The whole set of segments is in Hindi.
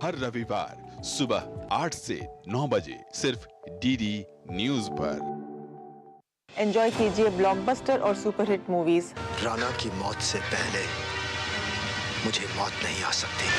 हर रविवार सुबह 8 से 9 बजे सिर्फ डीडी न्यूज पर। एंजॉय कीजिए ब्लॉकबस्टर और सुपरहिट मूवीज। राणा की मौत से पहले मुझे मौत नहीं आ सकती।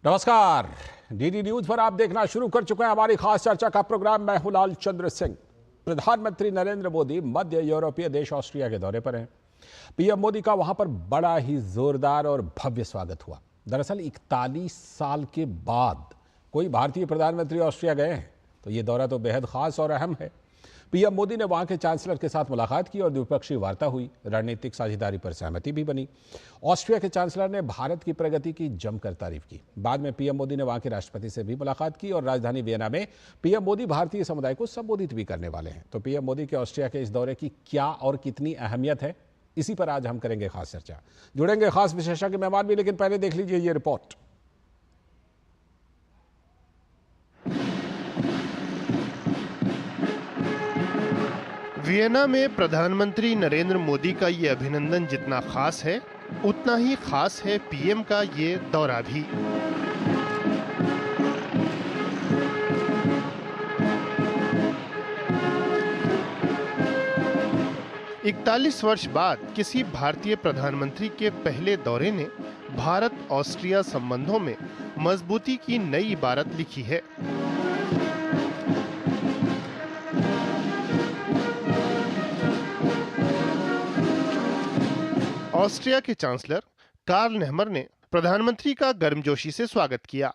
नमस्कार, डीडी न्यूज पर आप देखना शुरू कर चुके हैं हमारी खास चर्चा का प्रोग्राम। मैं हूं लाल चंद्र सिंह। प्रधानमंत्री नरेंद्र मोदी मध्य यूरोपीय देश ऑस्ट्रिया के दौरे पर हैं। पीएम मोदी का वहां पर बड़ा ही जोरदार और भव्य स्वागत हुआ। दरअसल 41 साल के बाद कोई भारतीय प्रधानमंत्री ऑस्ट्रिया गए हैं, तो ये दौरा तो बेहद खास और अहम है। पीएम मोदी ने वहां के चांसलर के साथ मुलाकात की और द्विपक्षीय वार्ता हुई। रणनीतिक साझेदारी पर सहमति भी बनी। ऑस्ट्रिया के चांसलर ने भारत की प्रगति की जमकर तारीफ की। बाद में पीएम मोदी ने वहां के राष्ट्रपति से भी मुलाकात की और राजधानी वियना में पीएम मोदी भारतीय समुदाय को संबोधित भी करने वाले हैं। तो पीएम मोदी के ऑस्ट्रिया के इस दौरे की क्या और कितनी अहमियत है, इसी पर आज हम करेंगे खास चर्चा। जुड़ेंगे खास विशेषज्ञ मेहमान भी, लेकिन पहले देख लीजिए ये रिपोर्ट। वियना में प्रधानमंत्री नरेंद्र मोदी का ये अभिनंदन जितना खास है, उतना ही खास है पीएम का ये दौरा भी। इकतालीस वर्ष बाद किसी भारतीय प्रधानमंत्री के पहले दौरे ने भारत ऑस्ट्रिया संबंधों में मजबूती की नई इबारत लिखी है। ऑस्ट्रिया के चांसलर कार्ल नेहमर ने प्रधानमंत्री का गर्मजोशी से स्वागत किया।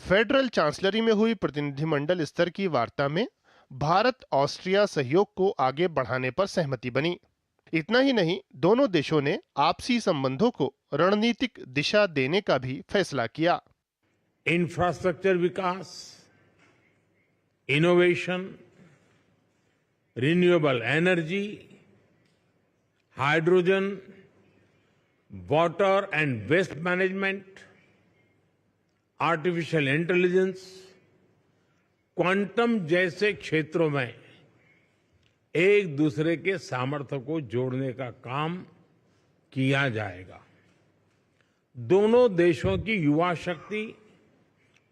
फेडरल चांसलरी में हुई प्रतिनिधिमंडल स्तर की वार्ता में भारत ऑस्ट्रिया सहयोग को आगे बढ़ाने पर सहमति बनी। इतना ही नहीं, दोनों देशों ने आपसी संबंधों को रणनीतिक दिशा देने का भी फैसला किया। इंफ्रास्ट्रक्चर विकास, innovation, renewable energy, hydrogen, water and waste management, artificial intelligence, quantum जैसे क्षेत्रों में एक दूसरे के सामर्थ्य को जोड़ने का काम किया जाएगा। दोनों देशों की युवा शक्ति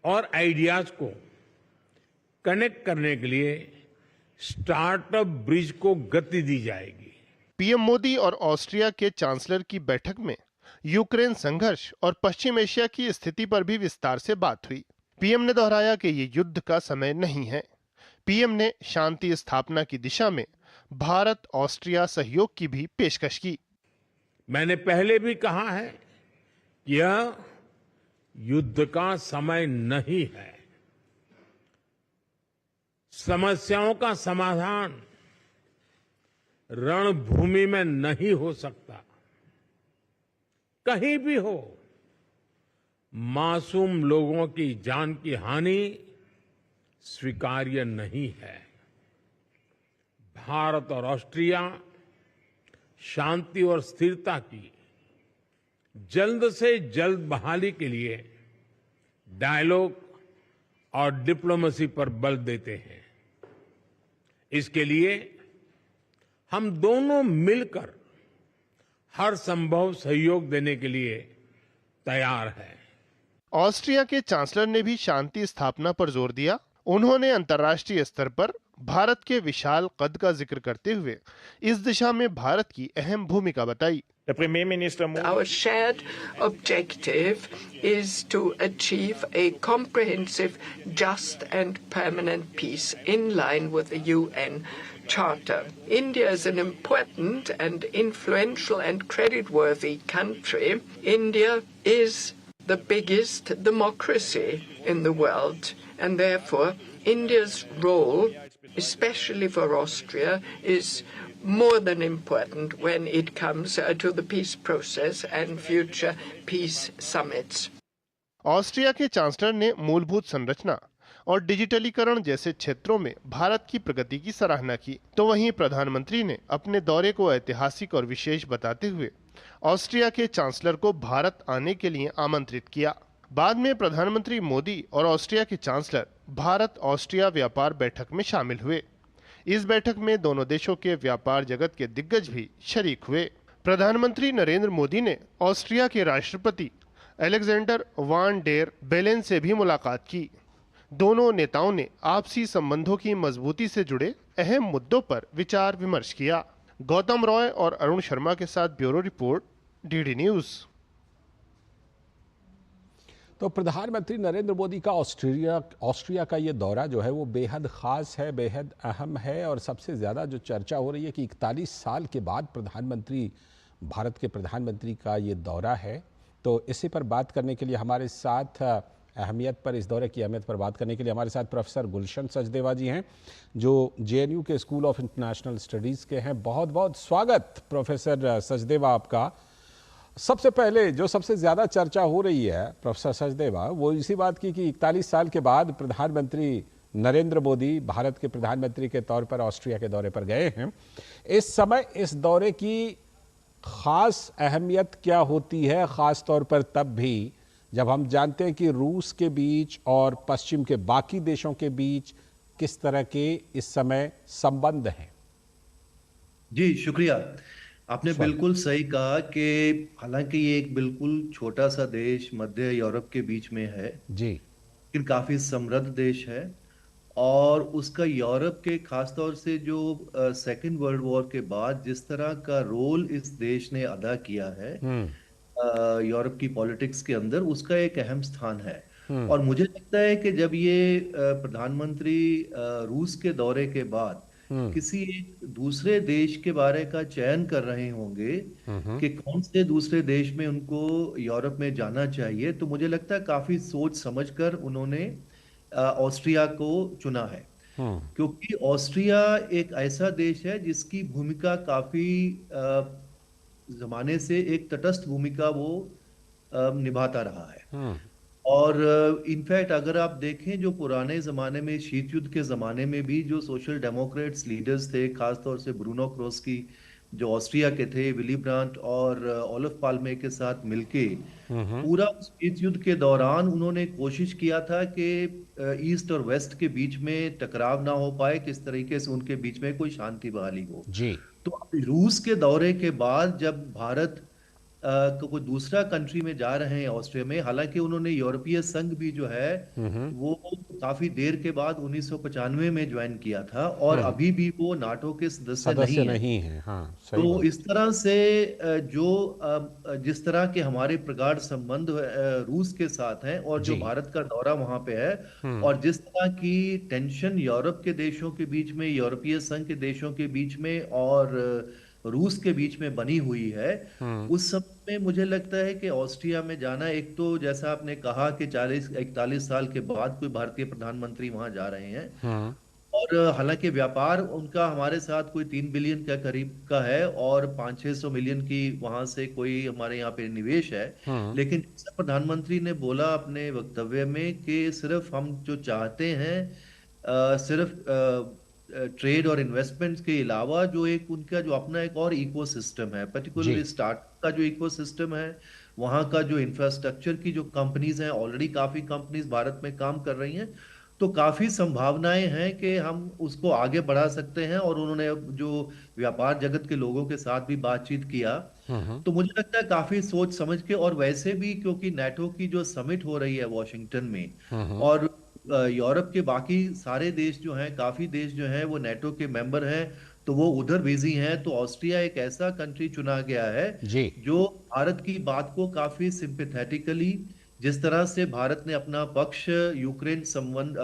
और आइडियाज को कनेक्ट करने के लिए स्टार्टअप ब्रिज को गति दी जाएगी। पीएम मोदी और ऑस्ट्रिया के चांसलर की बैठक में यूक्रेन संघर्ष और पश्चिम एशिया की स्थिति पर भी विस्तार से बात हुई। पीएम ने दोहराया कि ये युद्ध का समय नहीं है। पीएम ने शांति स्थापना की दिशा में भारत ऑस्ट्रिया सहयोग की भी पेशकश की। मैंने पहले भी कहा है कि यह युद्ध का समय नहीं है। समस्याओं का समाधान रणभूमि में नहीं हो सकता। कहीं भी हो, मासूम लोगों की जान की हानि स्वीकार्य नहीं है। भारत और ऑस्ट्रिया शांति और स्थिरता की जल्द से जल्द बहाली के लिए डायलॉग और डिप्लोमेसी पर बल देते हैं। इसके लिए हम दोनों मिलकर हर संभव सहयोग देने के लिए तैयार हैं। ऑस्ट्रिया के चांसलर ने भी शांति स्थापना पर जोर दिया। उन्होंने अंतर्राष्ट्रीय स्तर पर भारत के विशाल कद का जिक्र करते हुए इस दिशा में भारत की अहम भूमिका बताई। Our shared objective is to achieve a comprehensive, just and permanent peace in line with the UN Charter. India is an important and influential and creditworthy country. India is the biggest democracy in the world, and therefore India's role, especially for Austria, is more than important when it comes to the peace process and future peace summits. Austria के चांसलर ने मूलभूत संरचना और डिजिटलीकरण जैसे क्षेत्रों में भारत की प्रगति की सराहना की, तो वहीं प्रधानमंत्री ने अपने दौरे को ऐतिहासिक और विशेष बताते हुए ऑस्ट्रिया के चांसलर को भारत आने के लिए आमंत्रित किया। बाद में प्रधानमंत्री मोदी और ऑस्ट्रिया के चांसलर भारत ऑस्ट्रिया व्यापार बैठक में शामिल हुए। इस बैठक में दोनों देशों के व्यापार जगत के दिग्गज भी शरीक हुए। प्रधानमंत्री नरेंद्र मोदी ने ऑस्ट्रिया के राष्ट्रपति अलेक्जेंडर वान डेर बेलेन से भी मुलाकात की। दोनों नेताओं ने आपसी संबंधों की मजबूती से जुड़े अहम मुद्दों पर विचार विमर्श किया। गौतम रॉय और अरुण शर्मा के साथ ब्यूरो रिपोर्ट, डीडी न्यूज। तो प्रधानमंत्री नरेंद्र मोदी का ऑस्ट्रिया का ये दौरा जो है वो बेहद ख़ास है, बेहद अहम है और सबसे ज़्यादा जो चर्चा हो रही है कि 41 साल के बाद भारत के प्रधानमंत्री का ये दौरा है। तो इसी पर बात करने के लिए हमारे साथ इस दौरे की अहमियत पर बात करने के लिए हमारे साथ प्रोफेसर गुलशन सचदेवा जी हैं, जो जेएनयू के स्कूल ऑफ इंटरनेशनल स्टडीज़ के हैं। बहुत बहुत स्वागत प्रोफेसर सचदेवा आपका। सबसे पहले जो सबसे ज़्यादा चर्चा हो रही है प्रोफेसर सचदेवा, वो इसी बात की कि 41 साल के बाद प्रधानमंत्री नरेंद्र मोदी भारत के प्रधानमंत्री के तौर पर ऑस्ट्रिया के दौरे पर गए हैं। इस समय इस दौरे की ख़ास अहमियत क्या होती है, ख़ास तौर पर तब भी जब हम जानते हैं कि रूस के बीच और पश्चिम के बाकी देशों के बीच किस तरह के इस समय संबंध हैं? जी शुक्रिया। आपने बिल्कुल सही कहा कि हालांकि ये एक बिल्कुल छोटा सा देश मध्य यूरोप के बीच में है जी, लेकिन काफी समृद्ध देश है और उसका यूरोप के खासतौर से जो सेकेंड वर्ल्ड वॉर के बाद जिस तरह का रोल इस देश ने अदा किया है यूरोप की पॉलिटिक्स के अंदर, उसका एक अहम स्थान है। और मुझे लगता है कि जब ये प्रधानमंत्री रूस के दौरे के बाद किसी एक दूसरे देश के बारे का चयन कर रहे होंगे कि कौन से दूसरे देश में उनको यूरोप में जाना चाहिए, तो मुझे लगता है काफी सोच समझकर उन्होंने ऑस्ट्रिया को चुना है। क्योंकि ऑस्ट्रिया एक ऐसा देश है जिसकी भूमिका काफी जमाने से एक तटस्थ भूमिका वो निभाता रहा है। और इनफैक्ट अगर आप देखें जो पुराने जमाने में शीत युद्ध के जमाने में भी जो सोशल डेमोक्रेट्स लीडर्स थे, खासतौर से ब्रूनो क्रोस्की जो ऑस्ट्रिया के थे, विली ब्रांट और ओलफ पाल्मे के साथ मिलके पूरा शीत युद्ध के दौरान उन्होंने कोशिश किया था कि ईस्ट और वेस्ट के बीच में टकराव ना हो पाए, किस तरीके से उनके बीच में कोई शांति बहाली हो जी। तो रूस के दौरे के बाद जब भारत को कोई दूसरा कंट्री में जा रहे हैं ऑस्ट्रिया में, हालांकि उन्होंने यूरोपीय संघ भी जो है वो काफी देर के बाद 1995 में ज्वाइन किया था और अभी भी वो नाटो के सदस्य नहीं है। हाँ, तो इस तरह से जिस तरह के हमारे प्रगाढ़ संबंध रूस के साथ हैं और जो भारत का दौरा वहां पे है और जिस तरह की टेंशन यूरोप के देशों के बीच में, यूरोपीय संघ के देशों के बीच में और रूस के बीच में बनी हुई है, उस समय में मुझे लगता है कि ऑस्ट्रिया में जाना, एक तो जैसा आपने कहा कि 41 साल के बाद कोई भारतीय प्रधानमंत्री वहां जा रहे हैं और हालांकि व्यापार उनका हमारे साथ कोई 3 बिलियन के करीब का है और 500-600 मिलियन की वहां से कोई हमारे यहाँ पे निवेश है। लेकिन प्रधानमंत्री ने बोला अपने वक्तव्य में कि सिर्फ हम जो चाहते हैं सिर्फ ट्रेड और इन्वेस्टमेंट्स के अलावा जो एक उनका जो अपना एक और इकोसिस्टम है, पर्टिकुलरली स्टार्टअप का जो इकोसिस्टम है, वहाँ का जो इंफ्रास्ट्रक्चर की जो कंपनीज हैं, ऑलरेडी काफी कंपनीज भारत में काम कर रही हैं, तो काफी संभावनाएं हैं कि हम उसको आगे बढ़ा सकते हैं। और उन्होंने जो व्यापार जगत के लोगों के साथ भी बातचीत किया, तो मुझे लगता है काफी सोच समझ के, और वैसे भी क्योंकि नेटो की जो समिट हो रही है वॉशिंगटन में और यूरोप के बाकी सारे देश जो हैं, काफी देश जो हैं वो नेटो के मेंबर हैं, तो वो उधर बिजी हैं, तो ऑस्ट्रिया एक ऐसा कंट्री चुना गया है जो भारत की बात को काफी सिंपैथेटिकली, जिस तरह से भारत ने अपना पक्ष यूक्रेन संबंध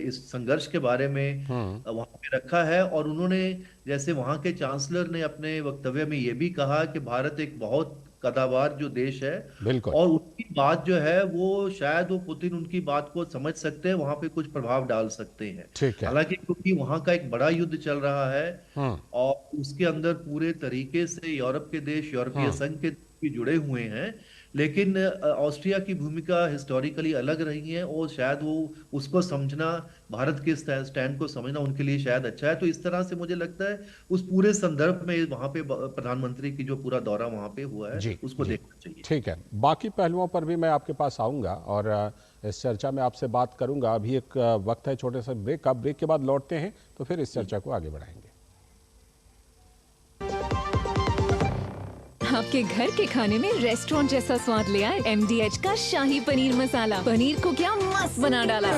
इस संघर्ष के बारे में वहां पे रखा है, और उन्होंने जैसे वहां के चांसलर ने अपने वक्तव्य में ये भी कहा कि भारत एक बहुत कदावर जो देश है और उनकी बात जो है वो शायद वो पुतिन उनकी बात को समझ सकते हैं, वहां पे कुछ प्रभाव डाल सकते हैं। हालांकि क्योंकि वहां का एक बड़ा युद्ध चल रहा है और उसके अंदर पूरे तरीके से यूरोप के देश, यूरोपीय संघ के भी जुड़े हुए हैं, लेकिन ऑस्ट्रिया की भूमिका हिस्टोरिकली अलग रही है और शायद वो उसको समझना, भारत के स्टैंड को समझना उनके लिए शायद अच्छा है। तो इस तरह से मुझे लगता है उस पूरे संदर्भ में वहां पे प्रधानमंत्री की जो पूरा दौरा वहां पे हुआ है उसको देखना चाहिए। ठीक है, बाकी पहलुओं पर भी मैं आपके पास आऊंगा और इस चर्चा में आपसे बात करूंगा। अभी एक वक्त है छोटे से ब्रेक का, ब्रेक के बाद लौटते हैं तो फिर इस चर्चा को आगे बढ़ाएंगे। आपके घर के खाने में रेस्टोरेंट जैसा स्वाद ले आए MDH का शाही पनीर मसाला। पनीर को क्या मस्त बना डाला।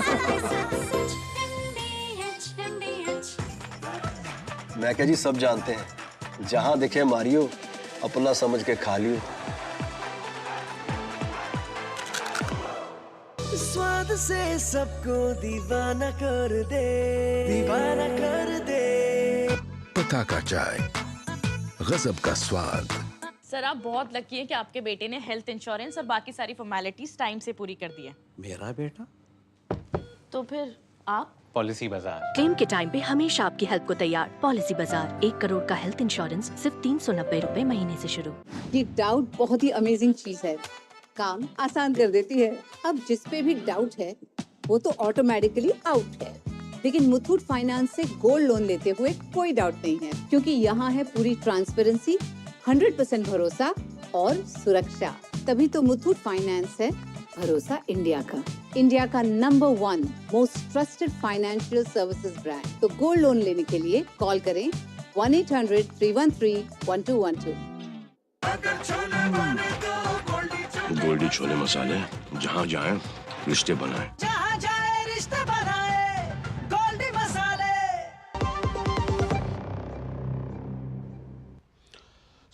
मैं क्या जी, सब जानते हैं, जहां दिखे मारियो, अपना समझ के खा लियो। स्वाद से सबको दीवाना कर दे, दीवाना कर दे। पता का चाय, गजब का स्वाद। सर आप बहुत लकी हैं कि आपके बेटे ने हेल्थ इंश्योरेंस और बाकी सारी फॉर्मेलिटीज टाइम से पूरी कर दी है। मेरा बेटा? तो फिर आप? पॉलिसी बाजार। क्लेम के टाइम पे हमेशा आपकी हेल्प को तैयार। पॉलिसी बाजार, 1 करोड़ का हेल्थ इंश्योरेंस सिर्फ 390 रुपए महीने से शुरू। ये डाउट बहुत ही अमेजिंग चीज है, काम आसान कर देती है। अब जिस पे भी डाउट है वो तो ऑटोमेटिकली आउट है, लेकिन मुथूट फाइनेंस से गोल्ड लोन लेते हुए कोई डाउट नहीं है, क्योंकि यहाँ है पूरी ट्रांसपेरेंसी, 100% भरोसा और सुरक्षा। तभी तो मुथूट फाइनेंस है भरोसा इंडिया का, इंडिया का number 1 most trusted financial services brand. तो गोल्ड लोन लेने के लिए कॉल करें 1-800-313-1212। गोल्डी छोले मसाले, जहाँ जाए रिश्ते बनाए, जहाँ जाए रिश्ते बनाए, गोल्डी मसाले।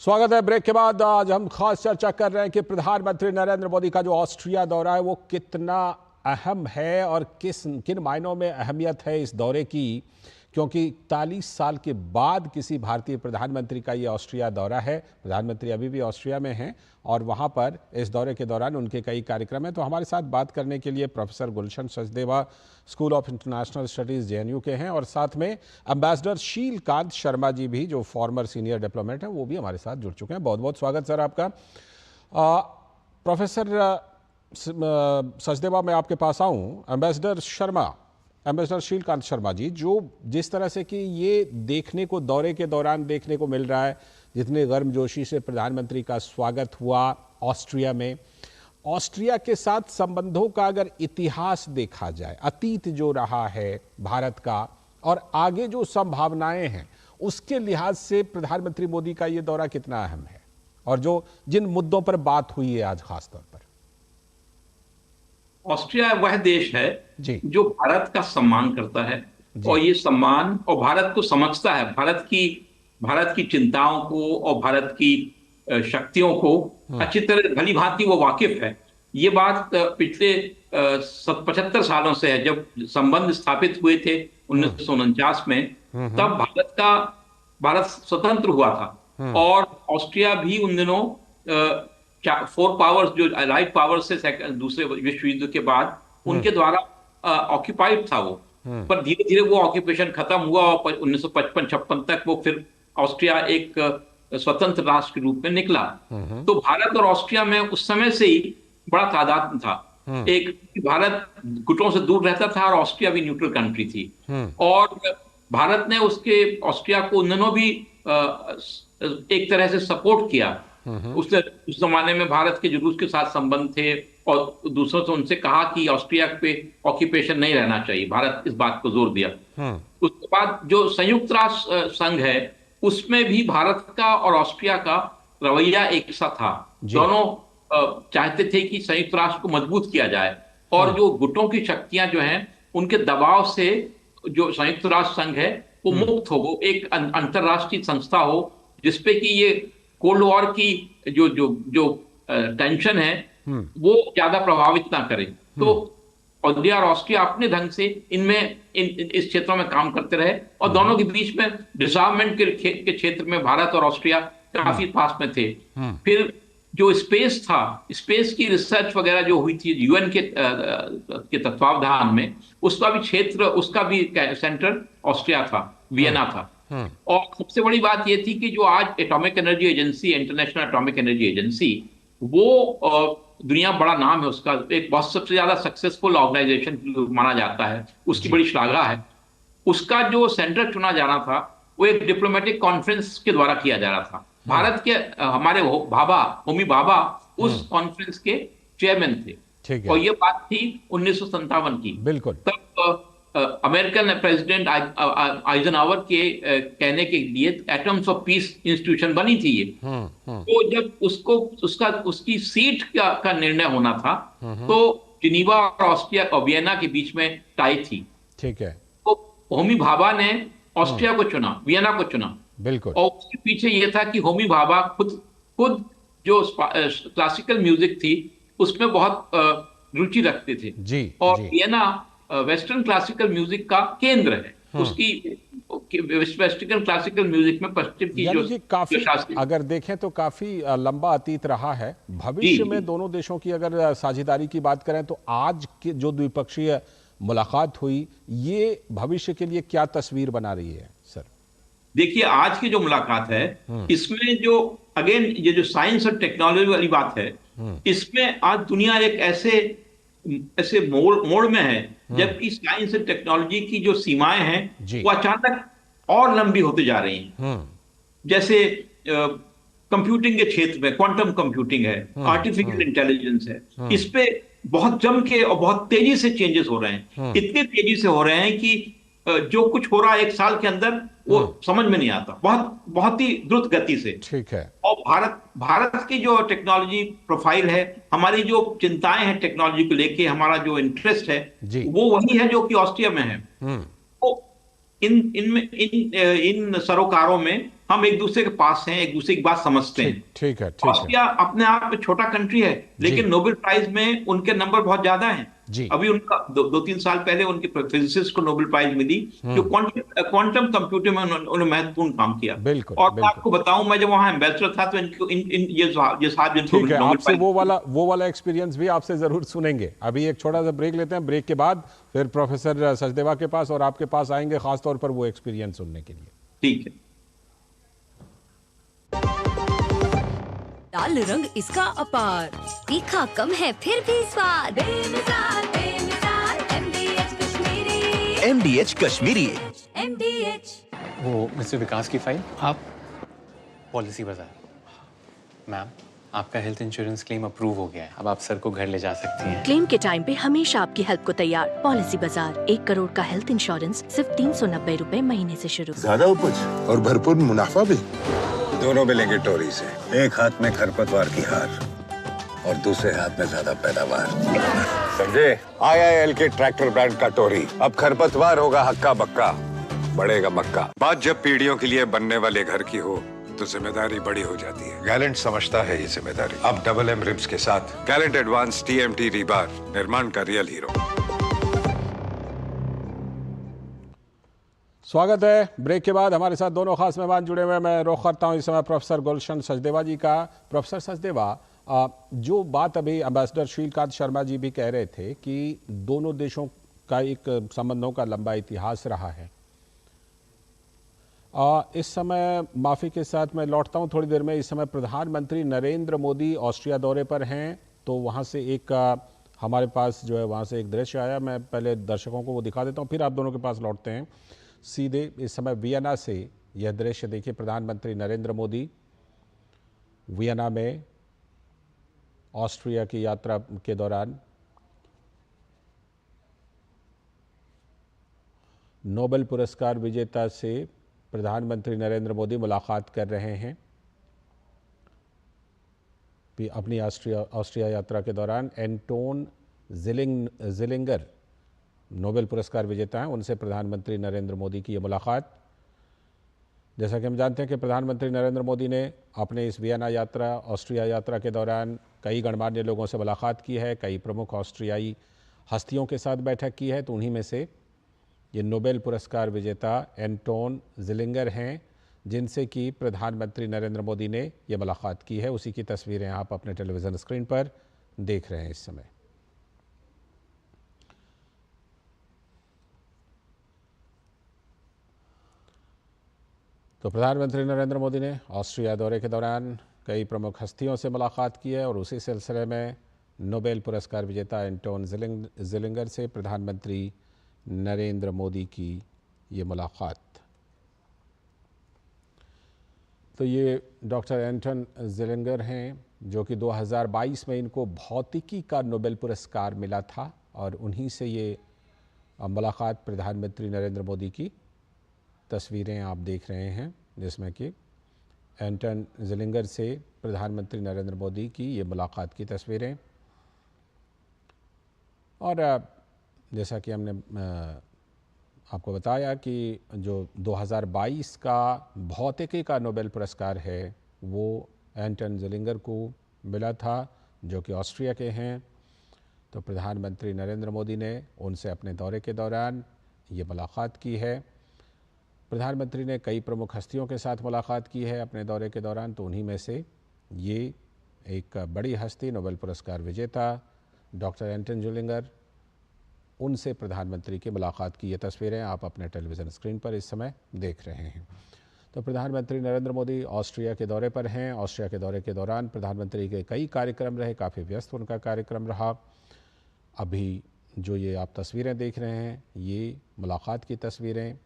स्वागत है ब्रेक के बाद। आज हम खास चर्चा कर रहे हैं कि प्रधानमंत्री नरेंद्र मोदी का जो ऑस्ट्रिया दौरा है वो कितना अहम है और किन मायनों में अहमियत है इस दौरे की, क्योंकि 41 साल के बाद किसी भारतीय प्रधानमंत्री का ये ऑस्ट्रिया दौरा है। प्रधानमंत्री अभी भी ऑस्ट्रिया में हैं और वहाँ पर इस दौरे के दौरान उनके कई कार्यक्रम हैं। तो हमारे साथ बात करने के लिए professor Gulshan Sachdeva school of international studies JNU के हैं और साथ में एम्बेसडर शीलकांत शर्मा जी भी, जो फॉर्मर सीनियर डिप्लोमेट हैं, वो भी हमारे साथ जुड़ चुके हैं। बहुत बहुत स्वागत सर आपका। प्रोफेसर सचदेवा, मैं आपके पास आऊँ। एम्बेसडर शीलकांत शर्मा जी, जो जिस तरह से कि ये देखने को दौरे के दौरान देखने को मिल रहा है, जितने गर्मजोशी से प्रधानमंत्री का स्वागत हुआ ऑस्ट्रिया में, ऑस्ट्रिया के साथ संबंधों का अगर इतिहास देखा जाए, अतीत जो रहा है भारत का और आगे जो संभावनाएं हैं, उसके लिहाज से प्रधानमंत्री मोदी का ये दौरा कितना अहम है और जो जिन मुद्दों पर बात हुई है आज खासतौर पर? ऑस्ट्रिया वह देश है जो भारत का सम्मान करता है और ये सम्मान और भारत को समझता है, भारत की चिंताओं को और भारत की शक्तियों को अच्छी तरह भली भांति वो वाकिफ है। ये बात पिछले 75 सालों से है। जब संबंध स्थापित हुए थे 1949 में, तब भारत स्वतंत्र हुआ था और ऑस्ट्रिया भी उन दिनों 4 पावर्स जो अलाइड पावर्स से दूसरे विश्व युद्ध के बाद उनके द्वारा ऑक्यूपाइड था वो, पर धीरे धीरे वो ऑक्यूपेशन खत्म हुआ और 1955-56 तक वो फिर ऑस्ट्रिया एक स्वतंत्र राष्ट्र के रूप में निकला। तो भारत और ऑस्ट्रिया में उस समय से ही बड़ा तादाद था। एक भारत गुटों से दूर रहता था और ऑस्ट्रिया भी न्यूट्रल कंट्री थी और भारत ने ऑस्ट्रिया को उन दिनों भी एक तरह से सपोर्ट किया। उस जमाने में भारत के जुलूस के साथ संबंध थे और दूसरों से उनसे कहा कि ऑस्ट्रिया पे ऑक्यूपेशन नहीं रहना चाहिए। भारत इस बात को जोर दिया। उसके बाद जो संयुक्त राष्ट्र संघ है उसमें भी भारत का और ऑस्ट्रिया का रवैया एक सा था। दोनों चाहते थे कि संयुक्त राष्ट्र को मजबूत किया जाए और जो गुटों की शक्तियां जो हैं उनके दबाव से जो संयुक्त राष्ट्र संघ है वो मुक्त हो, वो एक अंतरराष्ट्रीय संस्था हो जिसपे कि ये कोल्ड वॉर की जो टेंशन है वो ज्यादा प्रभावित ना करे। तो इंडिया और ऑस्ट्रिया अपने ढंग से इस क्षेत्रों में काम करते रहे और दोनों के बीच में डिसआर्ममेंट के क्षेत्र में भारत और ऑस्ट्रिया काफी पास में थे। फिर जो स्पेस था, स्पेस की रिसर्च वगैरह जो हुई थी UN के तत्वावधान में, उसका भी सेंटर ऑस्ट्रिया था, वियना था। और सबसे बड़ी बात यह थी कि जो आज atomic energy agency, international atomic energy agency, वो दुनिया बड़ा नाम है उसका, एक बहुत सबसे ज्यादा सक्सेसफुल ऑर्गेनाइजेशन माना जाता है, उसकी बड़ी श्लाघा है। उसका जो सेंटर चुना जाना था वो एक डिप्लोमेटिक कॉन्फ्रेंस के द्वारा किया जा रहा था। भारत के हमारे होमी भाभा उस कॉन्फ्रेंस के चेयरमैन थे, और ये बात थी 1957 की। बिल्कुल। तब अमेरिकन प्रेसिडेंट आइजनहावर के कहने के लिए एटम्स ऑफ पीस इंस्टीट्यूशन बनी थी ये। तो जब उसकी सीट का निर्णय होना था, तो जिनीवा और ऑस्ट्रिया और वियना के बीच में टाई थी। ठीक है। तो होमी भाभा ने ऑस्ट्रिया को चुना, वियना को चुना। बिल्कुल। और उसके पीछे यह था कि होमी भाभा खुद जो क्लासिकल म्यूजिक थी उसमें बहुत रुचि रखते थे जी। और वियना वेस्टर्न क्लासिकल म्यूजिक का केंद्र है। उसकी वेस्टर्न क्लासिकल म्यूजिक में पश्चिम की जो काफी अगर देखें तो काफी लंबा अतीत रहा है। भविष्य में दोनों देशों की अगर साझेदारी की बात करें तो आज की जो द्विपक्षीय मुलाकात हुई, ये भविष्य के लिए क्या तस्वीर बना रही है सर? देखिए, आज की जो मुलाकात है इसमें जो अगेन ये जो साइंस और टेक्नोलॉजी वाली बात है, इसमें आज दुनिया एक ऐसे मोड़ में है जबकि साइंस और टेक्नोलॉजी की जो सीमाएं हैं वो अचानक और लंबी होती जा रही हैं। जैसे कंप्यूटिंग के क्षेत्र में क्वांटम कंप्यूटिंग है, आर्टिफिशियल इंटेलिजेंस है, इस पे बहुत जम के और बहुत तेजी से चेंजेस हो रहे हैं। इतनी तेजी से हो रहे हैं कि जो कुछ हो रहा है एक साल के अंदर वो समझ में नहीं आता, बहुत ही द्रुत गति से। ठीक है। और भारत की जो टेक्नोलॉजी प्रोफाइल है, हमारी जो चिंताएं हैं टेक्नोलॉजी को लेके, हमारा जो इंटरेस्ट है वो वही है जो कि ऑस्ट्रिया में है। तो इन सरोकारों में हम एक दूसरे के पास हैं, एक दूसरे की बात समझते हैं। ठीक है। ऑस्ट्रिया अपने आप में छोटा कंट्री है, लेकिन नोबेल प्राइज में उनके नंबर बहुत ज्यादा हैं। अभी उनका 2-3 साल पहले उनके फिजिसिस्ट को नोबेल प्राइज मिली जो क्वांटम कंप्यूटर में उन्होंने महत्वपूर्ण काम किया। और मैं आपको बताऊं, मैं जब वहां एम्बेसडर था तो ये साहब जिनको ठीक है, आपसे वो वाला एक्सपीरियंस भी आपसे जरूर सुनेंगे। अभी एक छोटा सा ब्रेक लेते हैं, ब्रेक के बाद फिर प्रोफेसर सचदेवा के पास और आपके पास आएंगे खासतौर पर वो एक्सपीरियंस सुनने के लिए। ठीक है। लाल रंग इसका अपार, तीखा कम है फिर भी स्वाद। बेमिसाल MDH Kashmiri. MDH Kashmiri. MDH। वो मिस्टर विकास की फाइल आप पॉलिसी बाजार। मैम, आपका हेल्थ इंश्योरेंस क्लेम अप्रूव हो गया है, अब आप सर को घर ले जा सकती हैं। क्लेम के टाइम पे हमेशा आपकी हेल्प को तैयार। पॉलिसी बाजार, 1 करोड़ का हेल्थ इंश्योरेंस सिर्फ 390 रुपए महीने से शुरू। ज्यादा उपज और भरपूर मुनाफा भी, दोनों मिलेंगे टोरी से। एक हाथ में खरपतवार की हार और दूसरे हाथ में ज्यादा पैदावार। समझे? IIL के ट्रैक्टर ब्रांड का टोरी अब खरपतवार होगा हक्का बक्का, बढ़ेगा मक्का। बात जब पीढ़ियों के लिए बनने वाले घर की हो तो जिम्मेदारी बड़ी हो जाती है। गैलेंट समझता है ये जिम्मेदारी। अब MM रिब्स के साथ गैलेंट एडवांस TMT रीबार, निर्माण का रियल हीरो। स्वागत है। ब्रेक के बाद हमारे साथ दोनों खास मेहमान जुड़े हुए हैं। मैं रुख करता हूं इस समय प्रोफेसर गुलशन सचदेवा जी का। प्रोफेसर सचदेवा, जो बात अभी एम्बेसडर शीलकांत शर्मा जी भी कह रहे थे कि दोनों देशों का एक संबंधों का लंबा इतिहास रहा है, इस समय माफ़ी के साथ मैं लौटता हूं थोड़ी देर में। इस समय प्रधानमंत्री नरेंद्र मोदी ऑस्ट्रिया दौरे पर हैं, तो वहां से एक हमारे पास जो है वहां से एक दृश्य आया, मैं पहले दर्शकों को वो दिखा देता हूं, फिर आप दोनों के पास लौटते हैं सीधे। इस समय वियना से यह दृश्य देखिए, प्रधानमंत्री नरेंद्र मोदी वियना में ऑस्ट्रिया की यात्रा के दौरान नोबेल पुरस्कार विजेता से प्रधानमंत्री नरेंद्र मोदी मुलाकात कर रहे हैं। अपनी ऑस्ट्रिया यात्रा के दौरान एंटोन जिलिंगर नोबेल पुरस्कार विजेता हैं, उनसे प्रधानमंत्री नरेंद्र मोदी की ये मुलाकात। जैसा कि हम जानते हैं कि प्रधानमंत्री नरेंद्र मोदी ने अपने इस वियना यात्रा, ऑस्ट्रिया यात्रा के दौरान कई गणमान्य लोगों से मुलाकात की है, कई प्रमुख ऑस्ट्रियाई हस्तियों के साथ बैठक की है, तो उन्हीं में से ये नोबेल पुरस्कार विजेता एंटोन जिलिंगर हैं, जिनसे कि प्रधानमंत्री नरेंद्र मोदी ने ये मुलाकात की है। उसी की तस्वीरें आप अपने टेलीविज़न स्क्रीन पर देख रहे हैं इस समय। तो प्रधानमंत्री नरेंद्र मोदी ने ऑस्ट्रिया दौरे के दौरान कई प्रमुख हस्तियों से मुलाकात की है और उसी सिलसिले में नोबेल पुरस्कार विजेता एंटोन ज़िलिंगर से प्रधानमंत्री नरेंद्र मोदी की ये मुलाकात। तो ये डॉक्टर एंटोन ज़िलिंगर हैं जो कि 2022 में इनको भौतिकी का नोबेल पुरस्कार मिला था और उन्हीं से ये मुलाकात प्रधानमंत्री नरेंद्र मोदी की तस्वीरें आप देख रहे हैं, जिसमें कि एंटोन ज़िलिंगर से प्रधानमंत्री नरेंद्र मोदी की ये मुलाकात की तस्वीरें। और जैसा कि हमने आपको बताया कि जो 2022 का भौतिकी का नोबेल पुरस्कार है वो एंटोन ज़िलिंगर को मिला था, जो कि ऑस्ट्रिया के हैं। तो प्रधानमंत्री नरेंद्र मोदी ने उनसे अपने दौरे के दौरान ये मुलाकात की है। प्रधानमंत्री ने कई प्रमुख हस्तियों के साथ मुलाकात की है अपने दौरे के दौरान, तो उन्हीं में से ये एक बड़ी हस्ती नोबेल पुरस्कार विजेता डॉक्टर एंटोन ज़िलिंगर, उनसे प्रधानमंत्री की मुलाकात की ये तस्वीरें आप अपने टेलीविज़न स्क्रीन पर इस समय देख रहे हैं। तो प्रधानमंत्री नरेंद्र मोदी ऑस्ट्रिया के दौरे पर हैं। ऑस्ट्रिया के दौरे के दौरान प्रधानमंत्री के कई कार्यक्रम रहे, काफ़ी व्यस्त उनका कार्यक्रम रहा। अभी जो ये आप तस्वीरें देख रहे हैं ये मुलाकात की तस्वीरें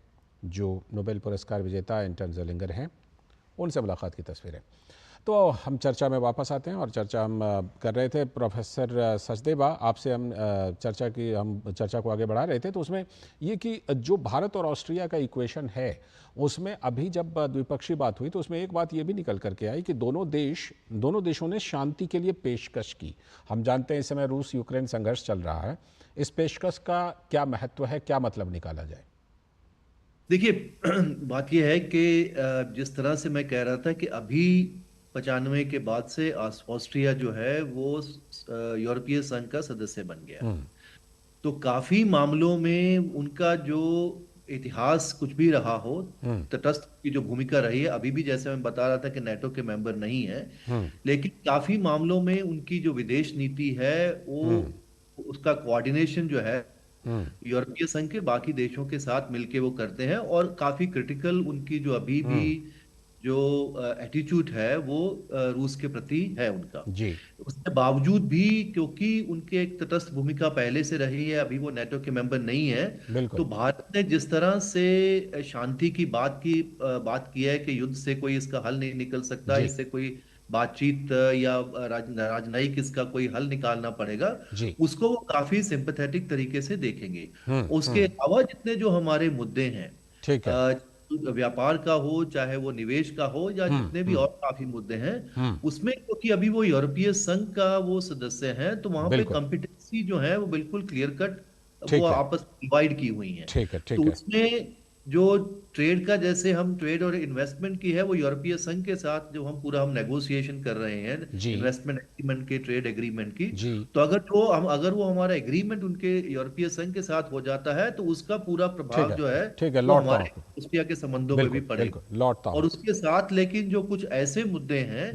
जो नोबेल पुरस्कार विजेता एंटोन ज़िलिंगर हैं उनसे मुलाकात की तस्वीरें। तो हम चर्चा में वापस आते हैं और चर्चा हम कर रहे थे प्रोफेसर सचदेवा, आपसे हम चर्चा को आगे बढ़ा रहे थे। तो उसमें ये कि जो भारत और ऑस्ट्रिया का इक्वेशन है उसमें अभी जब द्विपक्षीय बात हुई तो उसमें एक बात ये भी निकल करके आई कि दोनों देशों ने शांति के लिए पेशकश की। हम जानते हैं इस समय रूस यूक्रेन संघर्ष चल रहा है, इस पेशकश का क्या महत्व है, क्या मतलब निकाला जाए? देखिए, बात यह है कि जिस तरह से मैं कह रहा था कि अभी 95 के बाद से ऑस्ट्रिया जो है वो यूरोपीय संघ का सदस्य बन गया। तो काफी मामलों में उनका जो इतिहास कुछ भी रहा हो, तटस्थ की जो भूमिका रही है, अभी भी जैसे मैं बता रहा था कि नेटो के मेंबर नहीं है, लेकिन काफी मामलों में उनकी जो विदेश नीति है वो उसका कोऑर्डिनेशन जो है यूरोपीय संघ के बाकी देशों के साथ मिलके वो करते हैं। और काफी क्रिटिकल उनकी जो अभी भी जो एटीट्यूड है वो रूस के प्रति है उनका जी। उसके बावजूद भी क्योंकि उनके एक तटस्थ भूमिका पहले से रही है, अभी वो नेटो के मेंबर नहीं है, तो भारत ने जिस तरह से शांति की बात की है कि युद्ध से कोई इसका हल नहीं निकल सकता, इससे कोई बातचीत या राजनयिक इसका कोई हल निकालना पड़ेगा, उसको वो काफी सिंपैथेटिक तरीके से देखेंगे। उसके अलावा जितने जो हमारे मुद्दे हैं, ठीक है, व्यापार का हो चाहे वो निवेश का हो या जितने भी और काफी मुद्दे हैं, उसमें क्योंकि अभी वो यूरोपीय संघ का वो सदस्य है तो वहां पे कॉम्पिटेंसी जो है वो बिल्कुल क्लियर कट वो आपस में डिवाइड की हुई है। तो उसमें जो ट्रेड का, जैसे हम ट्रेड और इन्वेस्टमेंट की है वो यूरोपीय संघ के साथ जो हम नेगोशिएशन कर रहे हैं इन्वेस्टमेंट एग्रीमेंट के, ट्रेड एग्रीमेंट की, तो अगर वो हमारा एग्रीमेंट उनके यूरोपीय संघ के साथ हो जाता है तो उसका पूरा प्रभाव जो है हमारे ऑस्ट्रिया के संबंधों में भी पड़ेगा। और उसके साथ लेकिन जो कुछ ऐसे मुद्दे हैं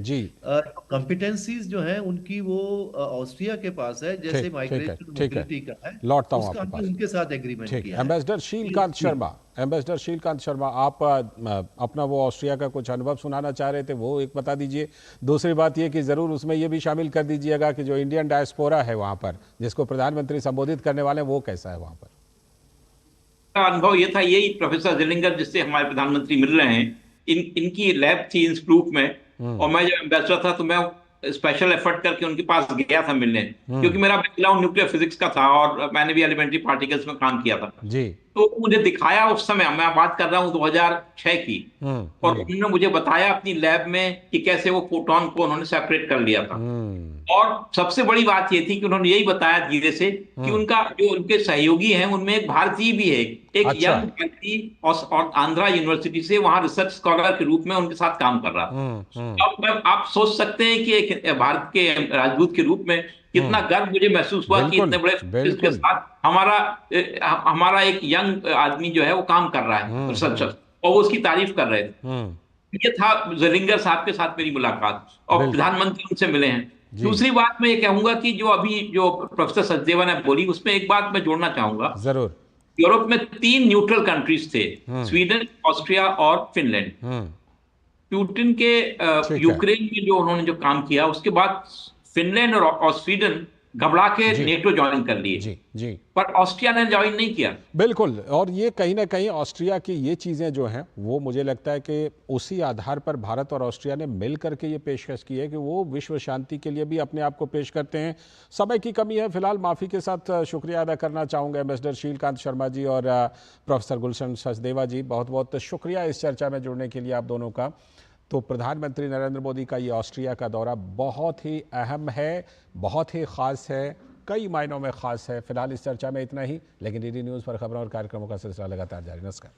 कॉम्पिटेंसीज जो है उनकी वो ऑस्ट्रिया के पास है, जैसे माइग्रेशन मोबिलिटी का है, उसका उनके साथ एग्रीमेंट किया। एम्बेसडर शीलकांत शर्मा, आप अपना वो ऑस्ट्रिया का कुछ अनुभव सुनाना चाह रहे थे, वो एक बता दीजिए। दूसरी बात ये कि ज़रूर उसमें ये भी शामिल कर दीजिएगा कि जो इंडियन डायस्पोरा है वहाँ पर, जिसको प्रधानमंत्री संबोधित करने वाले, वो कैसा है वहाँ पर? अनुभव ये था, यही प्रोफेसर ज़िलिंगर जिससे हमारे प्रधानमंत्री मिल रहे हैं, इनकी लैब थी इंस्प्रूव में, और मैं जब एम्बेसडर था तो मैं स्पेशल एफर्ट करके उनके पास गया था मिलने, क्योंकि मेरा बैकग्राउंड न्यूक्लियर फिजिक्स का था और मैंने भी एलिमेंट्री पार्टिकल्स में काम किया था जी। तो मुझे दिखाया उस समय, मैं बात कर रहा हूँ 2006 की, और उन्होंने मुझे बताया अपनी लैब में कि कैसे वो फोटोन को उन्होंने सेपरेट कर लिया था। और सबसे बड़ी बात ये थी कि उन्होंने यही बताया धीरे से कि उनका जो उनके सहयोगी हैं उनमें एक भारतीय भी है, एक यंग भारतीय और आंध्रा यूनिवर्सिटी से वहां रिसर्च स्कॉलर के रूप में उनके साथ काम कर रहा। अब आप सोच सकते हैं कि एक भारत के राजदूत के रूप में कितना गर्व मुझे महसूस हुआ कि इतने बड़े के साथ हमारा एक यंग आदमी जो है वो काम कर रहा है रिसर्चर, और वो उसकी तारीफ कर रहे थे। ये था ज़िलिंगर साहब के साथ मेरी मुलाकात, और प्रधानमंत्री उनसे मिले हैं। दूसरी बात मैं ये कहूंगा कि जो अभी जो प्रोफेसर सचदेवा ने बोली उसमें एक बात मैं जोड़ना चाहूंगा, जरूर, यूरोप में 3 न्यूट्रल कंट्रीज थे, स्वीडन, ऑस्ट्रिया और फिनलैंड। पुतिन के यूक्रेन में जो उन्होंने जो काम किया, उसके बाद फिनलैंड और स्वीडन घबरा के नेटो ज्वाइन कर लिए। जी। पर ऑस्ट्रिया ने ज्वाइन नहीं किया। बिल्कुल, और ये कहीं ना कहीं ऑस्ट्रिया की ये चीज़ें जो हैं वो मुझे लगता है कि उसी आधार पर भारत और ऑस्ट्रिया ने मिल करके ये पेशकश की है कि वो विश्व शांति के लिए भी अपने आप को पेश करते हैं। समय की कमी है, फिलहाल माफ़ी के साथ शुक्रिया अदा करना चाहूँगा एम्बेसडर शीलकांत शर्मा जी और प्रोफेसर गुलशन सचदेवा जी, बहुत बहुत शुक्रिया इस चर्चा में जुड़ने के लिए आप दोनों का। तो प्रधानमंत्री नरेंद्र मोदी का ये ऑस्ट्रिया का दौरा बहुत ही अहम है, बहुत ही ख़ास है, कई मायनों में ख़ास है। फिलहाल इस चर्चा में इतना ही, लेकिन डीडी न्यूज़ पर खबरों और कार्यक्रमों का सिलसिला लगातार जारी। नमस्कार।